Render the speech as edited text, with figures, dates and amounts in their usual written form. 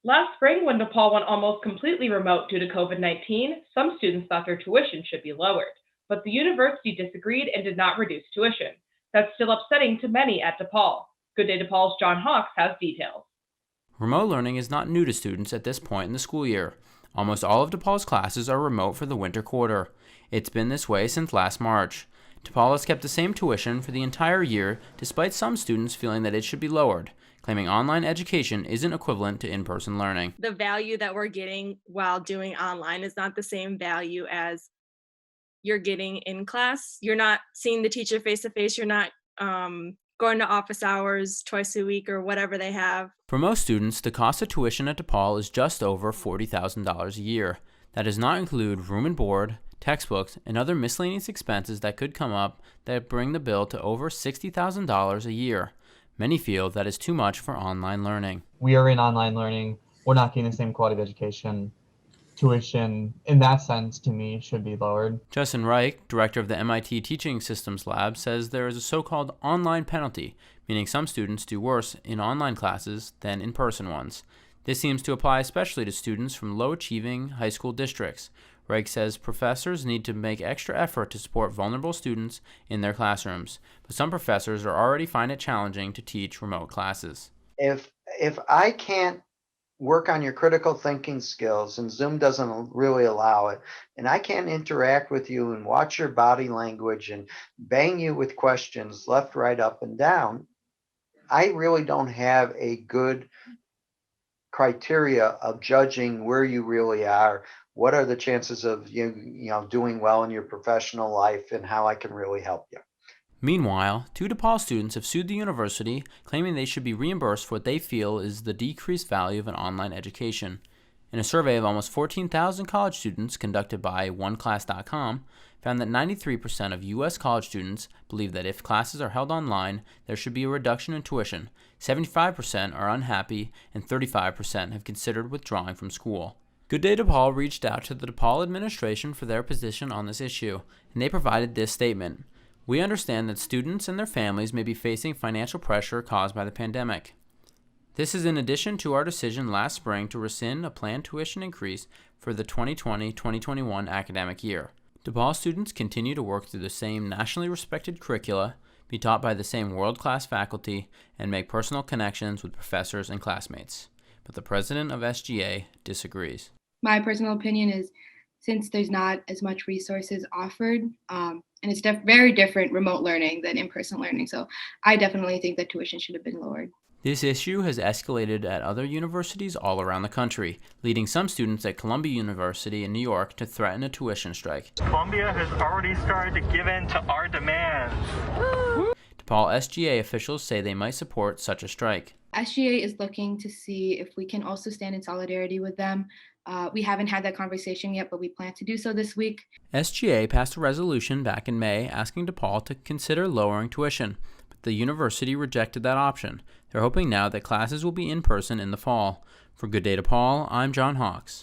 Last spring, when DePaul went almost completely remote due to COVID 19, some students thought their tuition should be lowered. But the university disagreed and did not reduce tuition. That's still upsetting to many at DePaul. Good Day DePaul's John Hawks has details. Remote learning is not new to students at this point in the school year. Almost all of DePaul's classes are remote for the winter quarter. It's been this way since last March. DePaul has kept the same tuition for the entire year, despite some students feeling that it should be lowered, claiming online education isn't equivalent to in-person learning. The value that we're getting while doing online is not the same value as you're getting in class. You're not seeing the teacher face to face. You're not going to office hours twice a week or whatever they have. For most students, the cost of tuition at DePaul is just over $40,000 a year. That does not include room and board, textbooks, and other miscellaneous expenses that could come up that bring the bill to over $60,000 a year. Many feel that is too much for online learning. We are in online learning. We're not getting the same quality of education. Tuition, in that sense, to me, should be lowered. Justin Reich, director of the MIT Teaching Systems Lab, says there is a so-called online penalty, meaning some students do worse in online classes than in-person ones. This seems to apply especially to students from low-achieving high school districts. Reich says professors need to make extra effort to support vulnerable students in their classrooms, but some professors already find it challenging to teach remote classes. If I can't work on your critical thinking skills, and Zoom doesn't really allow it, and I can't interact with you and watch your body language and bang you with questions left, right, up, and down, I really don't have a good criteria of judging where you really are. What are the chances of you doing well in your professional life, and how I can really help you? Meanwhile, 2 DePaul students have sued the university, claiming they should be reimbursed for what they feel is the decreased value of an online education. In a survey of almost 14,000 college students conducted by oneclass.com, found that 93% of U.S. college students believe that if classes are held online, there should be a reduction in tuition, 75% are unhappy, and 35% have considered withdrawing from school. Good Day DePaul reached out to the DePaul administration for their position on this issue, and they provided this statement. We understand that students and their families may be facing financial pressure caused by the pandemic. This is in addition to our decision last spring to rescind a planned tuition increase for the 2020-2021 academic year. DePaul students continue to work through the same nationally respected curricula, be taught by the same world-class faculty, and make personal connections with professors and classmates. But the president of SGA disagrees. My personal opinion is, since there's not as much resources offered, and it's very different remote learning than in-person learning, so I definitely think that tuition should have been lowered. This issue has escalated at other universities all around the country, leading some students at Columbia University in New York to threaten a tuition strike. Columbia has already started to give in to our demands. DePaul SGA officials say they might support such a strike. SGA is looking to see if we can also stand in solidarity with them. We haven't had that conversation yet, but we plan to do so this week. SGA passed a resolution back in May asking DePaul to consider lowering tuition, but the university rejected that option. They're hoping now that classes will be in person in the fall. For Good Day DePaul, I'm John Hawks.